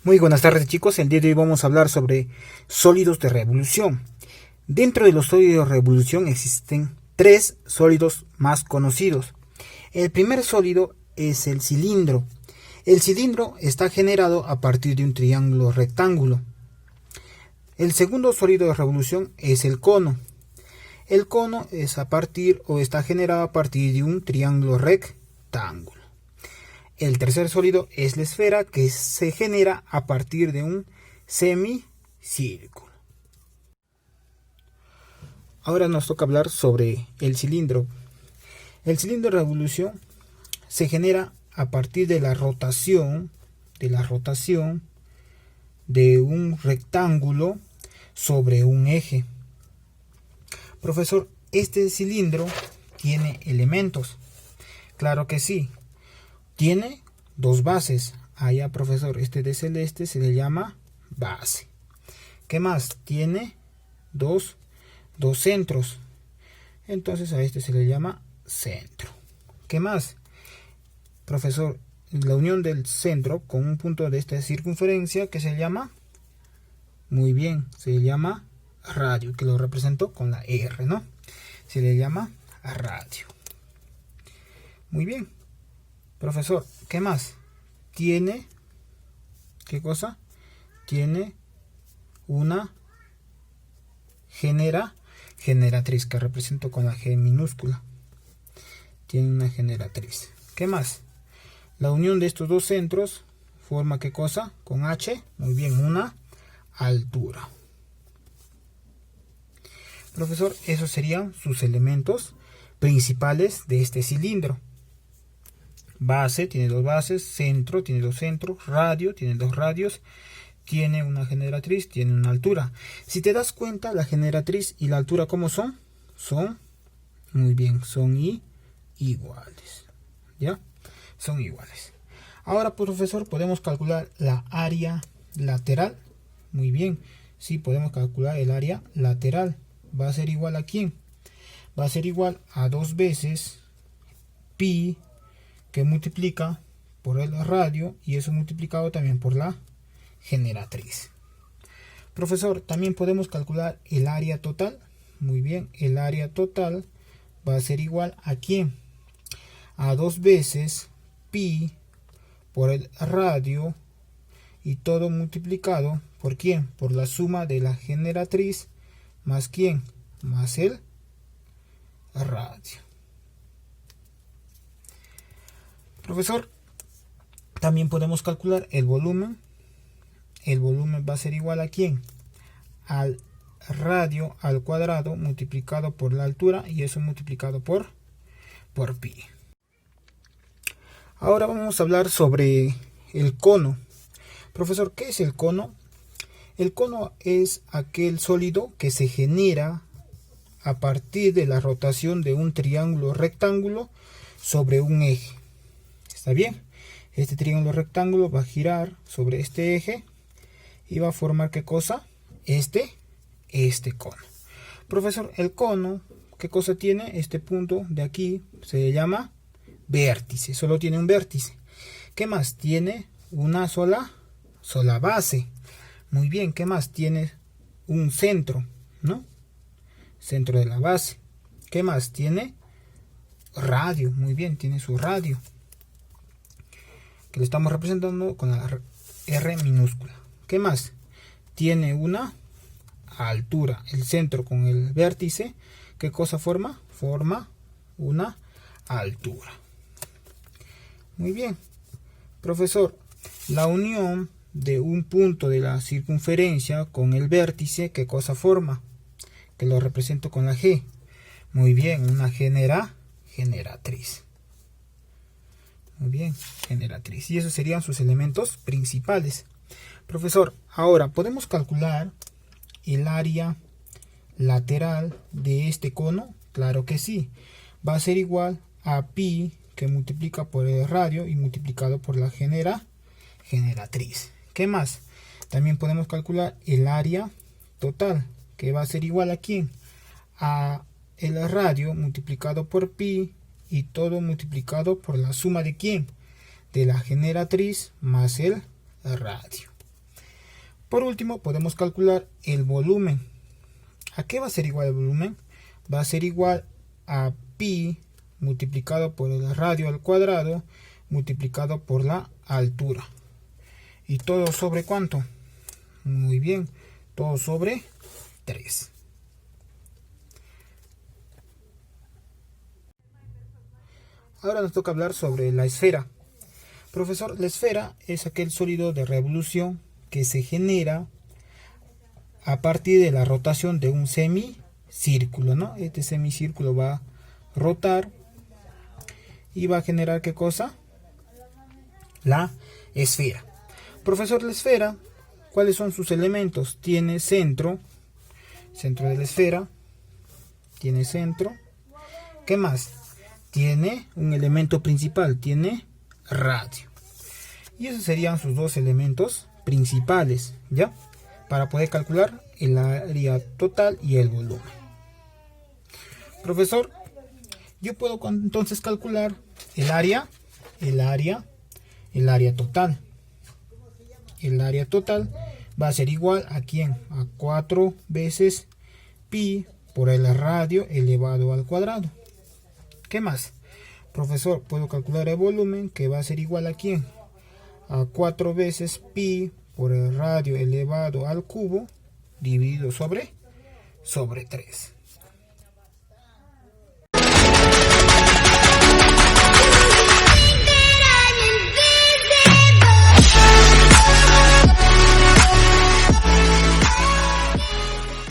Muy buenas tardes chicos, el día de hoy vamos a hablar sobre sólidos de revolución. Dentro de los sólidos de revolución existen tres sólidos más conocidos. El primer sólido es el cilindro. El cilindro está generado a partir de un triángulo rectángulo. El segundo sólido de revolución es el cono. El cono es a partir o está generado a partir de un triángulo rectángulo. El tercer sólido es la esfera, que se genera a partir de un semicírculo. Ahora nos toca hablar sobre el cilindro. El cilindro de revolución se genera a partir de la rotación de un rectángulo sobre un eje. Profesor, ¿este cilindro tiene elementos? Claro que sí. Tiene dos bases. Allá, profesor, este de celeste se le llama base. ¿Qué más? Tiene dos centros. Entonces a este se le llama centro. ¿Qué más? Profesor, la unión del centro con un punto de esta circunferencia que se llama, muy bien, se llama radio, que lo represento con la R, ¿no? Se le llama radio. Muy bien. Profesor, ¿qué más? Tiene, ¿qué cosa? Tiene una generatriz que represento con la G minúscula. Tiene una generatriz. ¿Qué más? La unión de estos dos centros forma ¿qué cosa? Con H, muy bien, una altura. Profesor, esos serían sus elementos principales de este cilindro. Base tiene dos bases, centro tiene dos centros, radio tiene dos radios, tiene una generatriz, tiene una altura. Si te das cuenta, la generatriz y la altura, ¿cómo son? Muy bien, son iguales. ¿Ya? Son iguales. Ahora, profesor, podemos calcular la área lateral. Muy bien, sí, podemos calcular el área lateral. ¿Va a ser igual a quién? Va a ser igual a 2 veces pi, que multiplica por el radio, y eso multiplicado también por la generatriz. Profesor, también podemos calcular el área total. Muy bien, el área total va a ser igual a ¿quién? A 2 veces pi por el radio, y todo multiplicado por ¿quién? Por la suma de la generatriz más ¿quién? Más el radio. Profesor, también podemos calcular el volumen. El volumen va a ser igual a ¿quién? Al radio al cuadrado multiplicado por la altura, y eso multiplicado por pi. Ahora vamos a hablar sobre el cono. Profesor, ¿qué es el cono? El cono es aquel sólido que se genera a partir de la rotación de un triángulo rectángulo sobre un eje. ¿Está bien? Este triángulo rectángulo va a girar sobre este eje y va a formar ¿qué cosa? Este cono. Profesor, el cono, ¿qué cosa tiene? Este punto de aquí se llama vértice, solo tiene un vértice. ¿Qué más? Tiene una sola base. Muy bien, ¿qué más? Tiene un centro, ¿no? Centro de la base. ¿Qué más? Tiene radio, muy bien, tiene su radio, que lo estamos representando con la R minúscula. ¿Qué más? Tiene una altura. El centro con el vértice, ¿qué cosa forma? Forma una altura. Muy bien. Profesor, la unión de un punto de la circunferencia con el vértice, ¿qué cosa forma? Que lo represento con la G. Muy bien, una generatriz. Muy bien, generatriz. Y esos serían sus elementos principales. Profesor, ahora podemos calcular el área lateral de este cono. Claro que sí. Va a ser igual a pi, que multiplica por el radio y multiplicado por la generatriz. ¿Qué más? También podemos calcular el área total, que va a ser igual a ¿quién? A el radio multiplicado por pi, y todo multiplicado por la suma de ¿quién? De la generatriz más el radio. Por último, podemos calcular el volumen. ¿A qué va a ser igual el volumen? Va a ser igual a pi multiplicado por el radio al cuadrado multiplicado por la altura. ¿Y todo sobre cuánto? Muy bien, todo sobre 3. Ahora nos toca hablar sobre la esfera. Profesor, la esfera es aquel sólido de revolución que se genera a partir de la rotación de un semicírculo, ¿no? Este semicírculo va a rotar y va a generar ¿qué cosa? La esfera. Profesor, la esfera, ¿cuáles son sus elementos? Tiene centro de la esfera, tiene centro. ¿Qué más? Tiene un elemento principal, tiene radio. Y esos serían sus dos elementos principales, ¿ya? Para poder calcular el área total y el volumen. Profesor, yo puedo entonces calcular el área total. El área total va a ser igual a ¿quién? A 4 veces pi por el radio elevado al cuadrado. ¿Qué más? Profesor, puedo calcular el volumen, que va a ser igual a ¿quién? A 4 veces pi por el radio elevado al cubo dividido sobre 3.